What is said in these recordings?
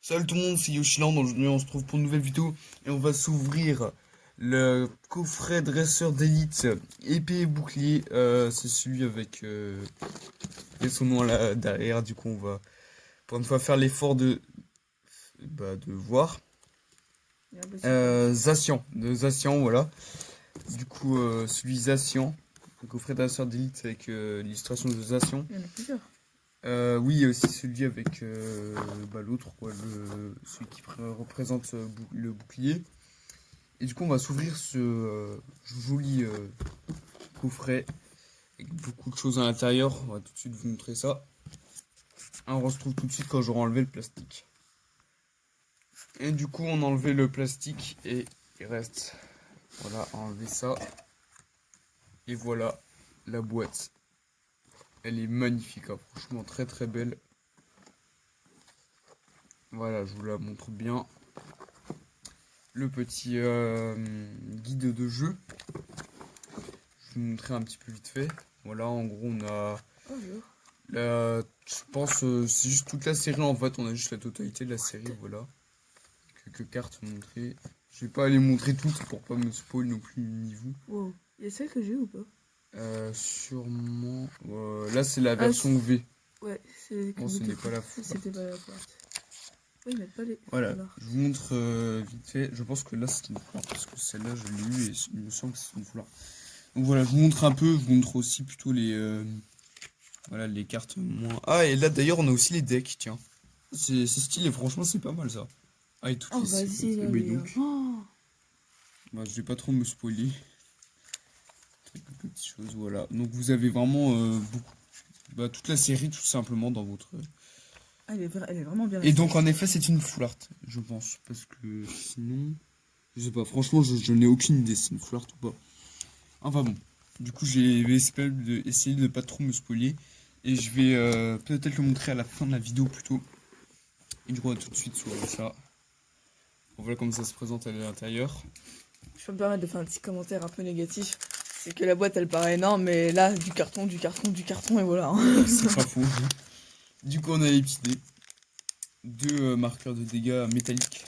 Salut tout le monde, c'est Yoshiland. Aujourd'hui, on se trouve pour une nouvelle vidéo et on va s'ouvrir le coffret dresseur d'élite épée et bouclier. C'est celui avec son nom là derrière. Du coup, on va pour une fois faire l'effort de voir. Zacian, voilà. Du coup, celui Zacian, le coffret dresseur d'élite avec l'illustration de Zacian. Il y en a plusieurs. Oui, il y a aussi celui avec l'autre, quoi, celui qui représente le bouclier. Et du coup, on va s'ouvrir ce joli coffret avec beaucoup de choses à l'intérieur. On va tout de suite vous montrer ça. On se retrouve tout de suite quand j'aurai enlevé le plastique. Et du coup, on a enlevé le plastique et il reste, voilà, à enlever ça. Et voilà la boîte. Elle est magnifique, hein, franchement très très belle. Voilà, je vous la montre bien. Le petit guide de jeu. Je vais vous montrer un petit peu vite fait. Voilà, en gros, on a je pense c'est juste toute la série en fait. On a juste la totalité de la série. Voilà, quelques cartes montrées. Je vais pas les montrer toutes pour pas me spoil non plus ni vous. Wow. Il y a celle que j'ai ou pas? Sûrement. Là, c'est la version V. Ouais, c'est Non, ce n'est pas la c'était pas la boîte. Oui, mais pas les. Voilà, je vous montre vite fait. Je pense que là c'est une foulard parce que celle-là je l'ai eu et il me semble que c'est une foulard. Donc voilà, je vous montre un peu. Je vous montre aussi plutôt voilà, les cartes moins. Ah, et là d'ailleurs on a aussi les decks, tiens. C'est stylé, franchement c'est pas mal ça. Ah, et toutes Oh, les vas-y, mais allez. donc, bah, je vais pas trop me spoiler. Quelques petites choses, voilà. Donc vous avez vraiment beaucoup. Bah, toute la série tout simplement dans votre. Elle est vraiment bien. Et donc en effet c'est une full art, je pense. Parce que sinon. Je sais pas, franchement je n'ai aucune idée si c'est une full art ou pas. Enfin bon. Du coup j'ai essayé de pas trop me spoiler. Et je vais peut-être le montrer à la fin de la vidéo plutôt. Et du coup on va tout de suite sur ça. Voilà comment ça se présente à l'intérieur. Je peux me permettre de faire un petit commentaire un peu négatif. C'est que la boîte elle paraît énorme, mais là, du carton, et voilà. Hein. C'est pas faux. Du coup on a les petits dés. Deux marqueurs de dégâts métalliques.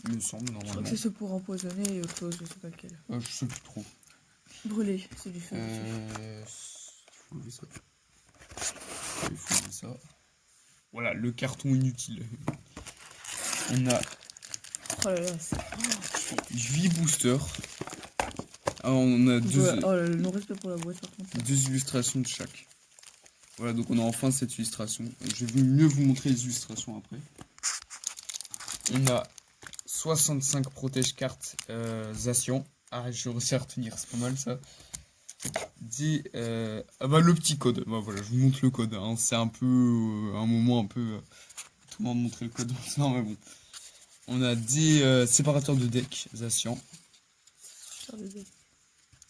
Il me semble Je crois normalement. que c'est ce pour empoisonner et autre chose, je sais pas lequel. Je sais plus trop. Brûler, c'est du feu. Faut enlever ça. Il faut enlever ça. Voilà, le carton inutile. On a Oh là là, c'est. 8 boosters. Ah, on a Oh, le non-respect pour la boîte par contre. deux illustrations de chaque. Voilà, donc on a enfin cette illustration. Je vais mieux vous montrer les illustrations après. On a 65 protège-cartes Zacian. Ah, j'ai réussi à retenir, c'est pas mal ça. Ah bah le petit code. Bah voilà, je vous montre le code. Hein. C'est un peu un moment un peu. Tout le monde montrer le code. Non mais bon. On a des séparateurs de deck Zacian.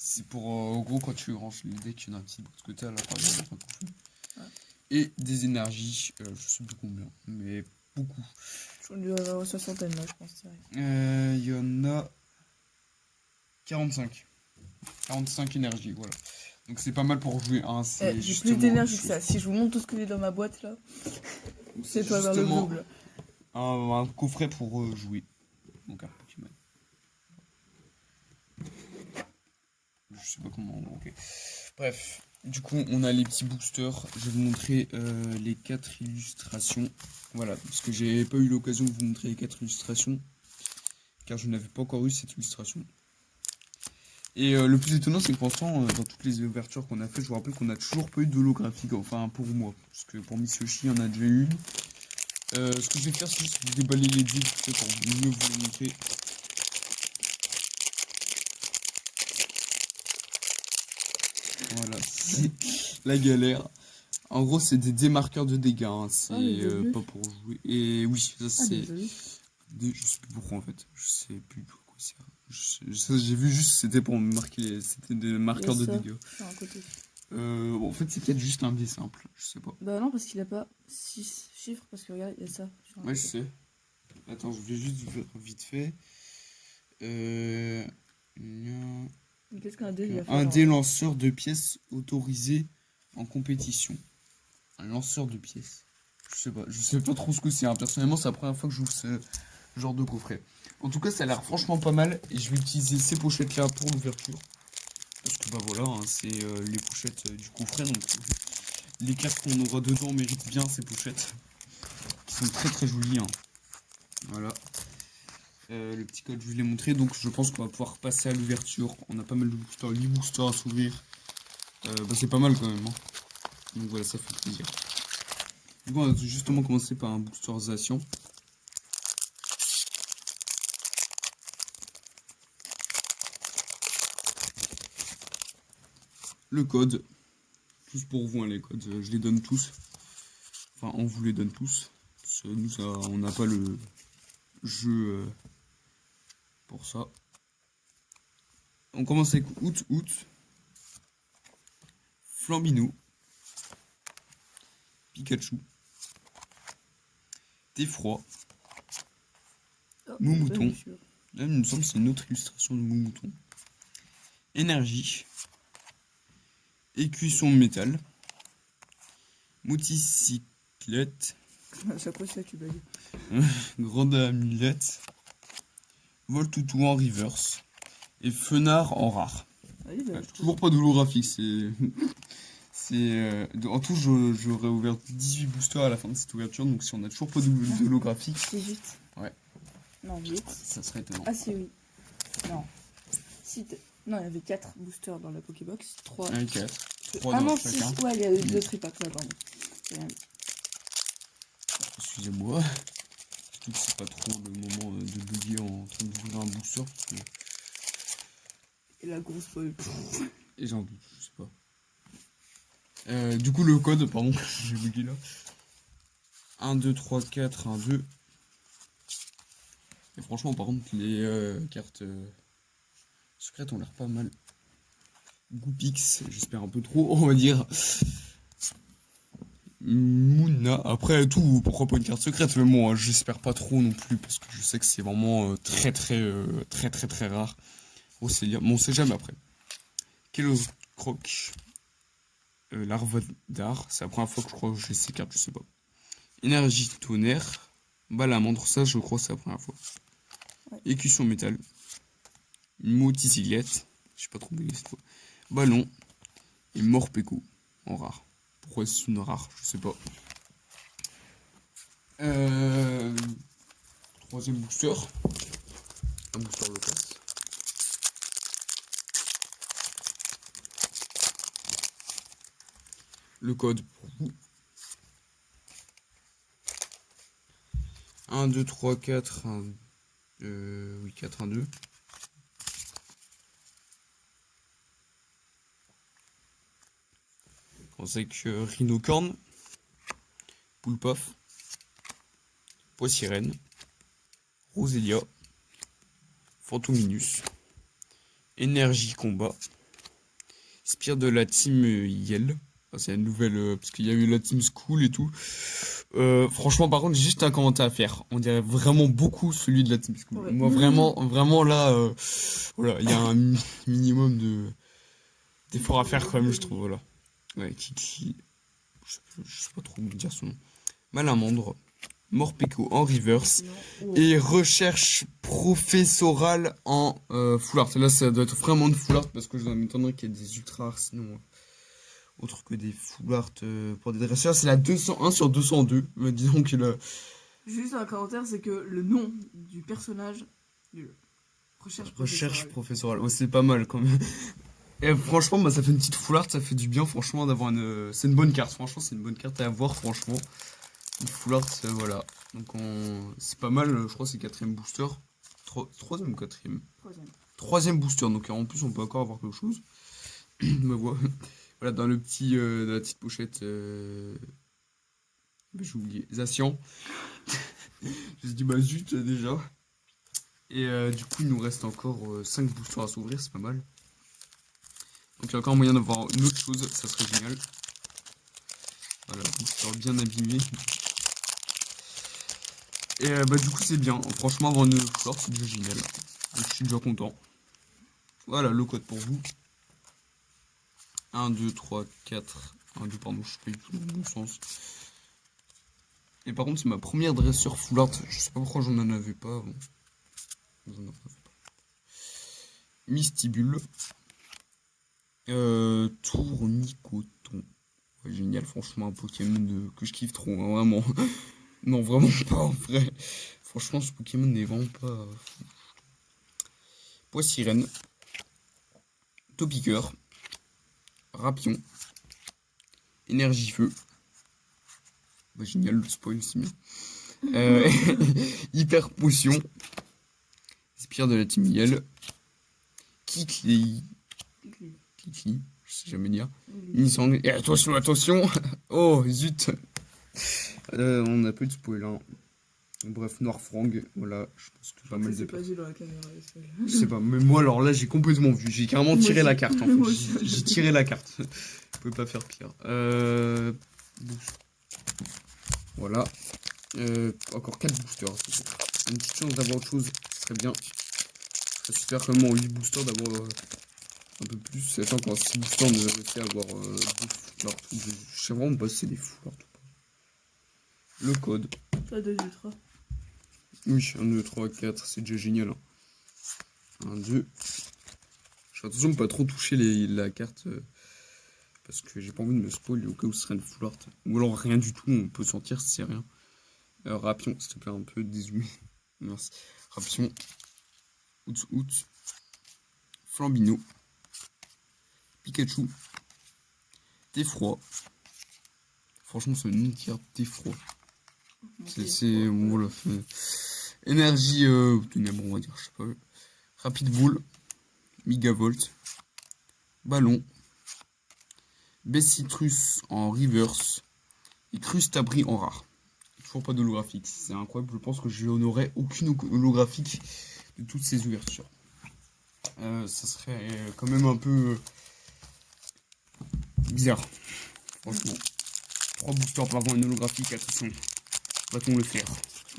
C'est pour en gros quand tu ranges les decks, il y en a un petit bout de côté à la part. Et des énergies, je sais plus combien, mais beaucoup. Je dois avoir une soixantaine là, je pense. Il y en a 45. 45 énergies, voilà. Donc c'est pas mal pour jouer. Hein, j'ai plus d'énergie que ça. Si je vous montre tout ce que j'ai dans ma boîte là, c'est toi vers le double. Un coffret pour jouer. Donc un Pokémon. Je sais pas comment. Ok. Bref. Du coup, on a les petits boosters. Je vais vous montrer les 4 illustrations. Voilà, parce que j'ai pas eu l'occasion de vous montrer les 4 illustrations. Car je n'avais pas encore eu cette illustration. Et le plus étonnant, c'est que pour l'instant, dans toutes les ouvertures qu'on a fait, je vous rappelle qu'on n'a toujours pas eu d'holographique. Enfin, pour moi. Parce que pour Miss Yoshi, il y en a déjà une. Ce que je vais faire, c'est juste vous déballer les dés pour mieux vous les montrer. Voilà, c'est la galère. En gros, c'est des démarqueurs de dégâts. Hein. C'est pas pour jouer. Et oui, ça c'est. Je sais plus pourquoi en fait. Je sais plus pourquoi c'est. J'ai vu juste c'était pour marquer. C'était des marqueurs de dégâts. En fait, c'est peut-être juste un dé simple. Je sais pas. Bah non, parce qu'il a pas 6 chiffres. Parce que regarde, il y a ça. Ouais, je sais. Attends, je vais juste faire vite fait. Qu'est-ce qu'un dé un dé lanceur de pièces autorisé en compétition. Un lanceur de pièces. Je sais pas trop ce que c'est, hein. Personnellement, c'est la première fois que j'ouvre ce genre de coffret. En tout cas, ça a l'air franchement pas mal et je vais utiliser ces pochettes-là pour l'ouverture. Parce que bah voilà, hein, c'est les pochettes du coffret, donc les cartes qu'on aura dedans méritent bien ces pochettes. Qui sont très très jolies, hein. Voilà. Le petit code, je vous l'ai montré, donc je pense qu'on va pouvoir passer à l'ouverture. On a pas mal de boosters, 8 boosters à s'ouvrir. Bah, c'est pas mal quand même, hein. Donc voilà, ça fait plaisir. Du coup, on va justement commencer par un boosterisation. Le code, tous pour vous, hein, les codes, je les donne tous. Enfin, on vous les donne tous. Parce que nous, ça, on n'a pas le jeu pour ça. On commence avec août, Flambino, Pikachu, Theffroi, Moumouton. Là, il me semble que c'est une autre illustration de Moumouton. Énergie, Écusson métal, Mouticyclette, À chaque fois, c'est là que tu bugs. Grande amulette, Voltoutou en reverse et Fenard en rare. Ah oui, bah, Ouais, toujours pas d'holographique, en tout, j'aurais ouvert 18 boosters à la fin de cette ouverture, donc si on a toujours pas d'holographique, 18. Ouais. Non, 8. ça serait étonnant. Ah, si, oui. Non. Si non, il y avait 4 boosters dans la Pokébox. 3. 4. 3 Ah dans non, chacun. 6. Ouais, il y a eu 2 tripacks là, pardon. Excusez-moi. Surtout que c'est pas trop le moment de bugger en train d'ouvrir un booster. Parce que... Et la grosse folle. Et j'en doute, je sais pas. Du coup, le code, pardon, j'ai bugué là. 1, 2, 3, 4, 1, 2. Et franchement, par contre, les cartes secrètes ont l'air pas mal. Goupix, j'espère un peu trop, on va dire. Mouna, après tout, pourquoi pas une carte secrète, mais moi, j'espère pas trop non plus, parce que je sais que c'est vraiment très rare. Océlia, bon, on sait jamais après. Kellogg-Croc, Larvadar, c'est la première fois que je crois que j'ai ces cartes, je sais pas. Énergie tonnerre, Balamandre, ça je crois que c'est la première fois. Ouais. Écusson métal, Mouticyclette, je sais pas trop bugger cette fois. Ballon et Morpeko en rare. Pourquoi c'est une rare, je sais pas. Troisième booster, un booster local. Le code pour vous. 1, 2, 3, 4, 1, oui, 4, 1, 2. On sait que Rhinocorn, Poulpaf, Poissirène, Roselia, Fantominus, Énergie Combat, Spire de la team Yell. Ah, c'est une nouvelle, parce qu'il y a eu la team School et tout. Franchement, par contre, j'ai juste un commentaire à faire. On dirait vraiment beaucoup celui de la team School. Ouais. Moi, vraiment là, voilà, il y a un minimum d'efforts à faire quand même, je trouve. Voilà. Ouais, Kiki. Je sais pas trop dire son nom. Malamandre, Morpeko en reverse et recherche professorale en full art. Là, ça doit être vraiment de full art parce que je m'étonnerais qu'il y ait des ultra rares sinon. Autre que des full art pour des dresseurs, c'est la 201 sur 202. Disons que là. Juste un commentaire, c'est que le nom du personnage. Recherche professorale. Ouais, c'est pas mal quand même. Et franchement, bah, ça fait une petite full art, ça fait du bien, franchement, d'avoir une. C'est une bonne carte, franchement, c'est une bonne carte à avoir, franchement. Une full art, voilà. Donc, c'est pas mal, je crois que c'est quatrième booster. Troisième ou quatrième? Troisième booster, donc en plus, on peut encore avoir quelque chose. Me voilà, dans le petit, dans la petite pochette. J'ai oublié. Zacian. Je me suis dit, bah zut, déjà. Et du coup, il nous reste encore 5 boosters à s'ouvrir, c'est pas mal. Donc il y a encore moyen d'avoir une autre chose, ça serait génial. Voilà, booster bien abîmé. Et bah du coup c'est bien, franchement avoir une autre sorte c'est déjà génial. Donc je suis déjà content. Voilà le code pour vous. 1, 2, 3, 4. 1, 2, pardon, je suis pas du tout dans le bon sens. Et par contre, c'est ma première dresseur full art. Je sais pas pourquoi j'en en avais pas avant. J'en avais pas. Mystibule. Tournicoton. Ouais, génial, franchement, un Pokémon que je kiffe trop, hein, vraiment. Non, vraiment pas en vrai. Franchement, ce Pokémon n'est vraiment pas. Poissirène. Topiqueur. Rapion. Énergie feu. Bah, génial, le spoil, c'est bien. Hyper potion. Spire de la team Yell. Kikli. Kikli, je sais jamais dire. Unisang. Et attention, attention. Oh, zut. On n'a plus de spoil, hein. Bref, Noirfrang, voilà, je pense que pas mal de... C'est pas vu dans la caméra, Je sais pas, mais moi alors là j'ai complètement vu, j'ai carrément tiré la carte en fait, j'ai tiré la carte. Vous pouvez pas faire pire. Voilà. Encore 4 boosters. Une petite chance d'avoir autre chose, ce serait bien. Ce serait super comme en 8 boosters d'avoir un peu plus. C'est encore 6 boosters, on devrait réussir à avoir 2 full art. Je sais vraiment pas si c'est des full art ou pas. Le code. Pas 2, 2, 3. Oui, 1, 2, 3, 4, c'est déjà génial. 1, 2. Je fais attention de pas trop toucher la carte. Parce que j'ai pas envie de me spoil au cas où ce serait une full art. Ou alors rien du tout, on peut sentir si c'est rien. Rapion, s'il te plaît, un peu dézoomé. Merci. Rapion. Out. Flambino. Pikachu. T'effroi. Franchement, c'est une carte d'effroi. C'est voilà. Énergie ténèbres, on va dire, je sais pas. Rapid Ball. Megavolt. Ballon. Bessitrus en reverse. Et Crustabri en rare. Toujours pas d'holographique. C'est incroyable. Je pense que je n'aurai aucune holographique de toutes ces ouvertures. Ça serait quand même un peu bizarre. Franchement. 3 boosters par avant une holographique, attention. Va-t-on le faire?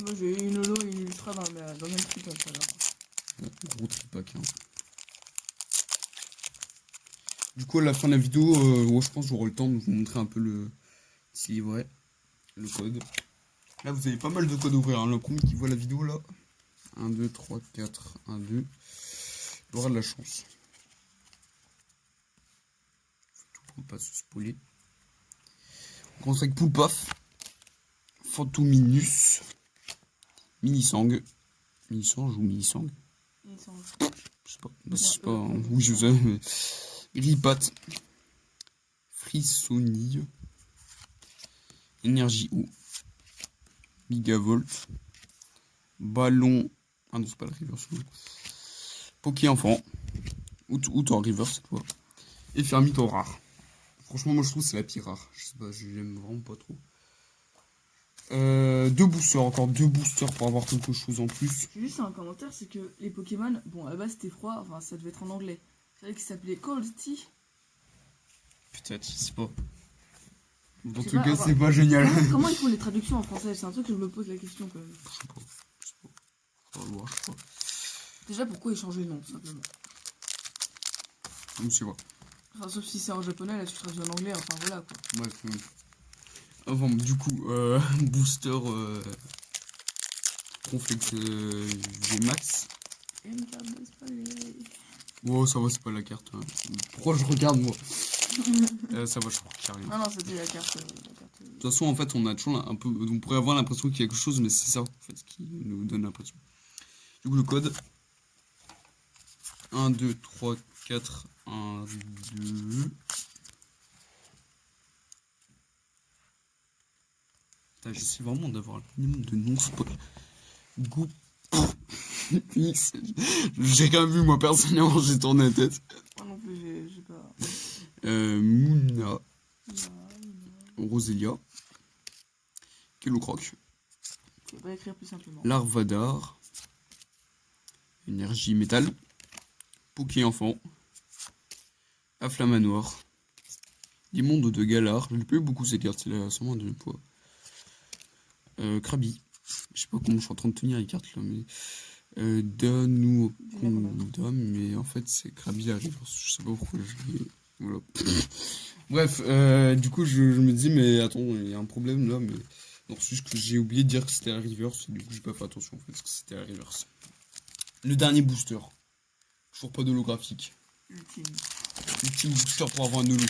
Moi j'ai eu une holo et une ultra dans le même triple tout à l'heure. Gros tripack. Hein. Du coup, à la fin de la vidéo, je pense que j'aurai le temps de vous montrer un peu le petit livret, le code. Là, vous avez pas mal de codes à ouvrir. Hein. Le premier qui voit la vidéo là, 1, 2, 3, 4, 1, 2, il aura de la chance. Tout pour ne pas se spoiler. On commence avec Poulpaf, Phantominus, Minisang. Minisang ou Minisang? Je sais pas. Bah, je sais pas. Hein. Oui, je sais. Mais... Gripat. Frissonille. Énergie ou. Megavolt. Ballon. Ah non, c'est pas le reverse. Poké Enfant. Out en reverse cette fois. Et Fermite en rare. Franchement, moi je trouve que c'est la pire rare. Je sais pas, j'aime vraiment pas trop. 2 boosters, encore 2 boosters pour avoir quelque chose en plus. J'ai juste un commentaire, c'est que les Pokémon, bon à la base c'était froid, enfin ça devait être en anglais. C'est vrai qu'il s'appelait Cold Tea. Peut-être, je sais pas. En tout pas, cas, enfin, c'est pas génial. Comment ils font les traductions en français? C'est un truc que je me pose la question quand même. Je sais pas. Faut voir, je sais pas. Déjà pourquoi ils changeaient le nom, tout simplement? Je sais pas. Enfin, sauf si c'est en japonais, là tu traduis en anglais, enfin voilà quoi. Bref. Enfin, du coup, booster Conflex Vmax. Une carte de spoiler. Oh, ça va, c'est pas la carte. Hein. Pourquoi je regarde, moi ça va, je crois qu'il n'y a rien. Non, c'était la carte. De toute façon, en fait, on a toujours un peu. On pourrait avoir l'impression qu'il y a quelque chose, mais c'est ça, en fait, qui nous donne l'impression. Du coup, le code 1, 2, 3, 4, 1, 2. J'essaie vraiment d'avoir un minimum de non-spoil. Goût. Phoenix. J'ai quand même vu, moi, personnellement, j'ai tourné la tête. Moi non plus, j'ai pas. Mouna. Roselia. Kellocroc. Je vais pas écrire plus simplement. Larvadar. Énergie métal. Poké Enfant. Afflamanoir. Des mondes de Galar. Je n'ai pas eu beaucoup ces cartes, c'est là seulement de poids. Krabi. Je sais pas comment je suis en train de tenir les cartes là, mais. Danukonda, mais en fait c'est Krabi arrive. Je sais pas pourquoi je l'ai. Voilà. Bref, du coup je me dis, mais attends, il y a un problème là, mais. Non, c'est juste que j'ai oublié de dire que c'était la reverse. Du coup, j'ai pas fait attention en fait, parce que c'était la reverse. Le dernier booster. Toujours pas d'holographique. Ultime. Ultime booster pour avoir un holo.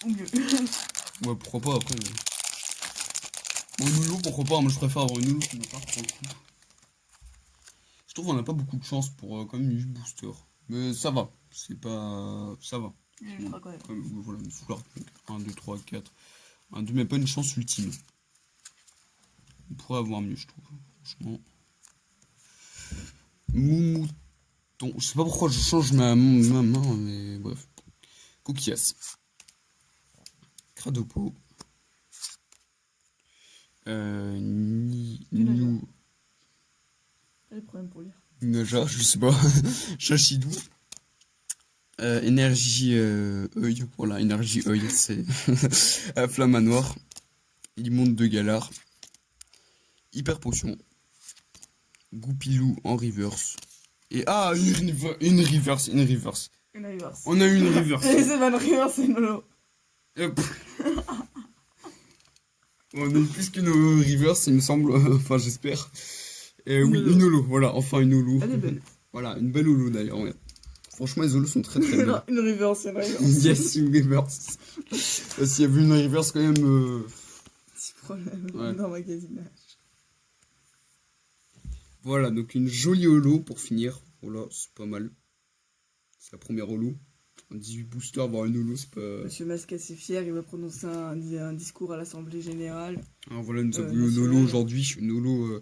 Ou mieux. Ouais, pourquoi pas après. Bon, une holo, pourquoi pas. Moi, je préfère avoir une holo que une carte pour le coup. Je trouve qu'on n'a pas beaucoup de chance pour quand même une booster. Mais ça va. C'est pas. Ça va. Ultra quand même. Voilà, une soulard. 1, 2, 3, 4. 1, 2, mais pas une chance ultime. On pourrait avoir mieux, je trouve. Franchement. Moumouton. Je sais pas pourquoi je change ma main, mais bref. Coquillas. Cradopo. Nous. Quel problème pour lire? Naja, je sais pas. Chachidou. Énergie œil. Voilà, énergie œil, c'est flamme à noir. Il monte de galard. Hyper potion. Goupilou en reverse. Et une reverse. Une reverse. On a eu une reverse. C'est pas une reverse, c'est une holo. On a eu plus qu'une reverse, il me semble. Enfin, j'espère. Oui, une holo. Voilà, enfin une holo. Elle est belle. Voilà, une belle holo d'ailleurs. Ouais. Franchement, les holos sont très très belles. Une reverse, c'est une reverse. Yes, une reverse. S'il y avait une reverse quand même. Petit problème Ouais. dans le magasinage. Voilà, donc une jolie holo pour finir. Voilà, c'est pas mal. C'est la première holo. Un 18 booster, avoir une holo, c'est pas. Monsieur Masque assez fier, il va prononcer un discours à l'Assemblée Générale. Alors voilà, nous avons eu une holo aujourd'hui. Une holo,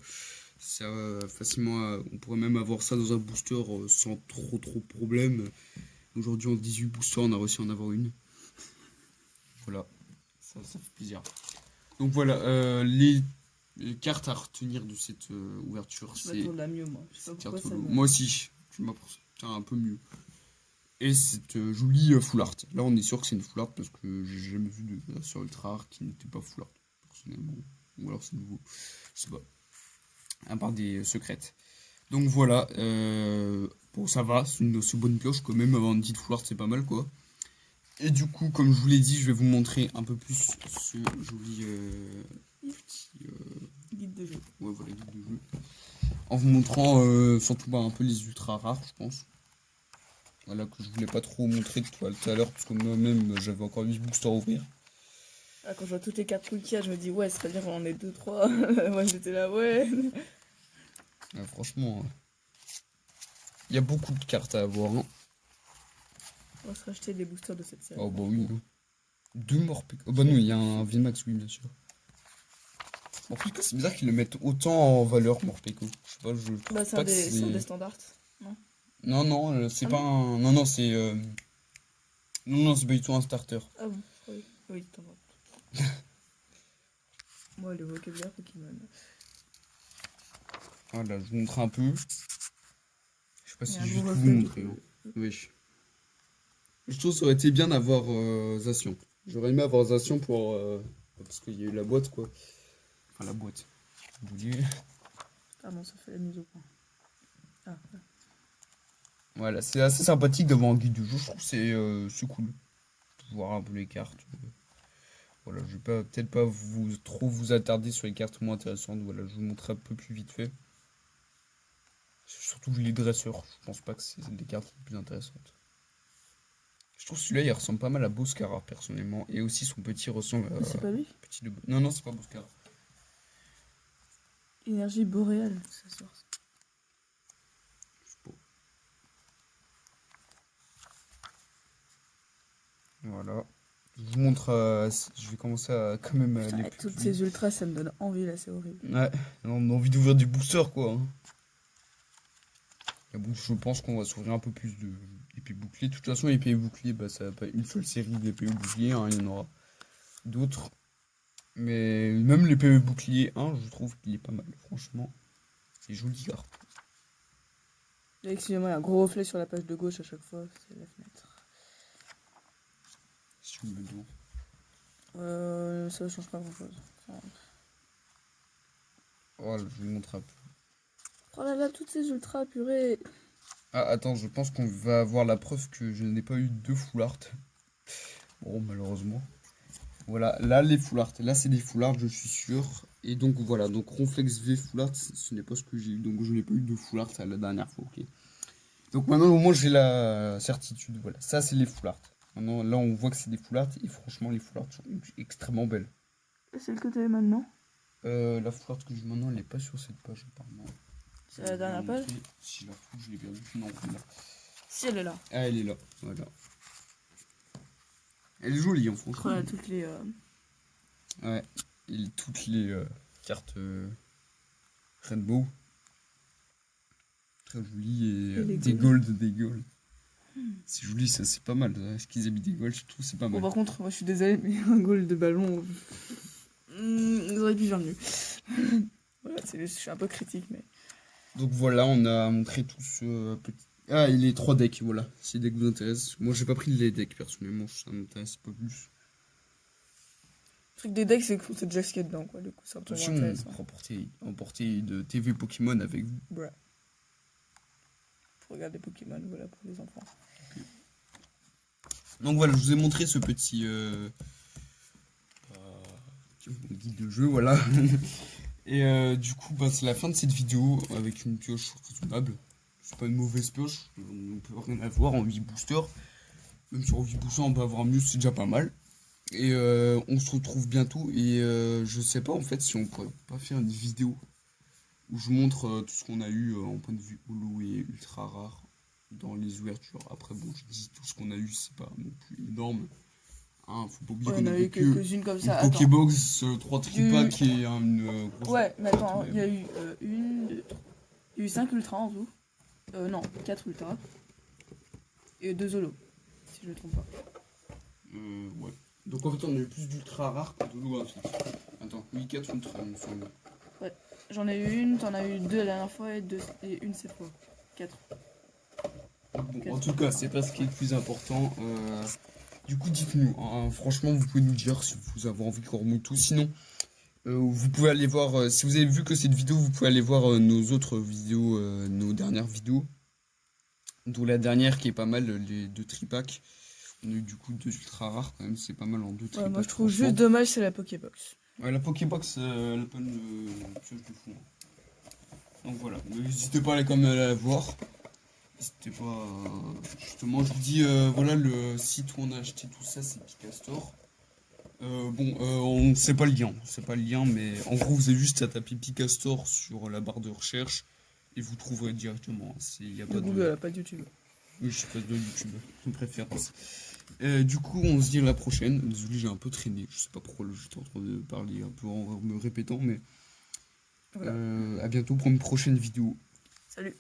ça facilement. On pourrait même avoir ça dans un booster sans trop de problème. Aujourd'hui, en 18 boosters, on a réussi à en avoir une. Voilà, ça fait plaisir. Donc voilà, les cartes à retenir de cette ouverture, Je c'est. m'attends de la mieux, moi. Je sais pas pourquoi ça me... Moi aussi, tu m'as un peu mieux. Et cette jolie full art. Là, on est sûr que c'est une full art parce que j'ai jamais vu de sur ultra rare qui n'était pas full art, personnellement. Ou alors c'est nouveau. Je sais pas. À part des secrètes. Donc voilà. Bon, ça va. C'est une bonne pioche quand même. Avoir une petite full art, c'est pas mal quoi. Et du coup, comme je vous l'ai dit, je vais vous montrer un peu plus ce joli petit Guide de jeu. ouais, voilà, guide de jeu. En vous montrant surtout un peu les ultra rares, je pense. Voilà, que je voulais pas trop montrer tout à l'heure, parce que moi-même, j'avais encore 8 boosters à ouvrir. Ah, quand je vois toutes les cartes qu'il y a, je me dis, ouais, c'est pas dire qu'on en est 2-3. Moi, j'étais là, ouais. Franchement, il y a beaucoup de cartes à avoir. Hein. On va se racheter des boosters de cette série. Oh bah oui. 2 Morpeko. Oh bah non, il y a un VMAX, oui, bien sûr. Morpeko, c'est bizarre qu'ils le mettent autant en valeur, Morpeko. Je sais pas, je. Bah, c'est un des standards. Non, c'est pas un. Non, c'est. Non, c'est pas du tout un starter. Ah bon, oui. Oui, t'en vas. Moi, le vocabulaire Pokémon. Voilà, je vous montre un peu. Je sais pas si je vais tout vous reflet, montrer. Hein. Oui. Je trouve que ça aurait été bien d'avoir Zacian. J'aurais aimé avoir Zacian pour. Parce qu'il y a eu la boîte, quoi. Enfin, la boîte. Vous voulez. Ah non, ça fait la mise au point. Ah, ouais. Voilà, c'est assez sympathique d'avoir un guide du jeu. Je trouve que c'est cool. De voir un peu les cartes. Voilà, je vais peut-être pas trop vous attarder sur les cartes moins intéressantes. Voilà, je vous montre un peu plus vite fait. Surtout les dresseurs. Je pense pas que c'est des cartes les plus intéressantes. Je trouve celui-là il ressemble pas mal à Boscara personnellement. Et aussi son petit ressemble à. C'est pas lui Petit de... Non, c'est pas Boscara. Énergie boréale, ça sort. Voilà. Je vous montre. Je vais commencer à quand même. Putain, toutes ces ultras, ça me donne envie là, c'est horrible. Ouais, on a envie d'ouvrir des boosters quoi. Hein. Bon, je pense qu'on va s'ouvrir un peu plus d'épées boucliers. De toute façon, épées boucliers, bah, ça va pas une seule série d'épées boucliers. Hein, il y en aura d'autres. Mais même l'épée bouclier 1, je trouve qu'il est pas mal. Franchement, c'est joli carte. Excusez-moi, il y a un gros reflet sur la page de gauche à chaque fois, c'est la fenêtre. Si tu me le dis. Ça change pas grand chose. Enfin... Voilà, je vous montre un peu. Oh là là, toutes ces ultras, purée. Ah, attends, je pense qu'on va avoir la preuve que je n'ai pas eu 2 full art. Bon, malheureusement. Voilà, là les full art, là c'est des full art, je suis sûr. Et donc voilà, donc Ronflex V full art, ce n'est pas ce que j'ai eu, donc je n'ai pas eu de full art la dernière fois, ok. Donc maintenant au moins j'ai la certitude, voilà, ça c'est les full art. Maintenant là on voit que c'est des full art et franchement les full art sont extrêmement belles. C'est le que t'avais maintenant. La full art que j'ai maintenant elle n'est pas sur cette page apparemment. C'est la dernière page. Si je la fous, je l'ai perdue. Non, elle est là. Si, elle est là. Ah, elle est là, voilà. Elle est jolie, en franchement. Voilà, toutes les... Ouais, et toutes les cartes Rainbow. Très jolies et Et les des gold. gold. C'est joli, ça, c'est pas mal. Est-ce qu'ils aient mis des gold, je trouve c'est pas Bon, mal. par contre, moi je suis désolée, mais un goal de ballon... Ils auraient pu faire mieux. Voilà, je suis un peu critique, mais... Donc voilà, on a montré tout ce petit... Ah, et les 3 decks, voilà. Si les decks vous intéressent. Moi, j'ai pas pris les decks, personnellement. Ça m'intéresse pas plus. Le truc des decks, c'est que c'est déjà ce qu'il y a dedans, quoi. Du coup, c'est un peu moins Attention, intéressant. emporter de TV Pokémon avec vous. Ouais. Pour regarder Pokémon, voilà, pour les enfants. Donc voilà, je vous ai montré ce petit guide de jeu, voilà. Et du coup, bah, c'est la fin de cette vidéo avec une pioche raisonnable. C'est pas une mauvaise pioche, on peut rien avoir en 8 boosters. Même sur 8 boosters, on peut avoir mieux, c'est déjà pas mal. Et on se retrouve bientôt. Et je sais pas en fait si on pourrait pas faire une vidéo où je montre tout ce qu'on a eu en point de vue holo et ultra rare dans les ouvertures. Après, bon, je dis tout ce qu'on a eu, c'est pas non plus énorme. Hein, faut pas oublier Ouais, qu'on on a avait eu que quelques-unes comme une ça. Attends. Pokébox, 3 tripacks et une grosse. Ouais, mais attends, il y a eu une, deux, trois. Il y a eu 5 ultras en tout. Non, 4 ultras. Et 2 holos, si je ne me trompe pas. Ouais. Donc en fait, on a eu plus d'ultra rares que de loups en fait. Attends, oui, 4 ultra, il me semble. J'en ai eu une, t'en as eu 2 la dernière fois et une cette fois. 4. Bon, en tout cas, c'est pas ce qui est le plus important. Du coup, dites-nous, hein, franchement, vous pouvez nous dire si vous avez envie qu'on remonte tout. Sinon, vous pouvez aller voir, si vous avez vu que cette vidéo, vous pouvez aller voir nos autres vidéos, nos dernières vidéos. Dont la dernière qui est pas mal, les 2 tripacks. On a eu du coup 2 ultra rares quand même, c'est pas mal en 2 tripacks. Ouais, moi je trouve franchement. juste dommage, c'est la Pokébox. Ouais, la Pokébox, elle a pas une pioche de fou. Donc voilà, n'hésitez pas à aller quand même à la voir. N'hésitez pas. Justement, je vous dis, voilà, le site où on a acheté tout ça, c'est Picastore. On ne sait pas le lien, mais en gros, vous avez juste à taper Picastore sur la barre de recherche et vous trouverez directement. Il y a pas de Google, pas de YouTube. Oui, je sais pas de YouTube, de préférence. Du coup, on se dit à la prochaine. Désolé, j'ai un peu traîné. Je sais pas pourquoi j'étais en train de parler un peu en me répétant, mais Voilà. à bientôt pour une prochaine vidéo. Salut.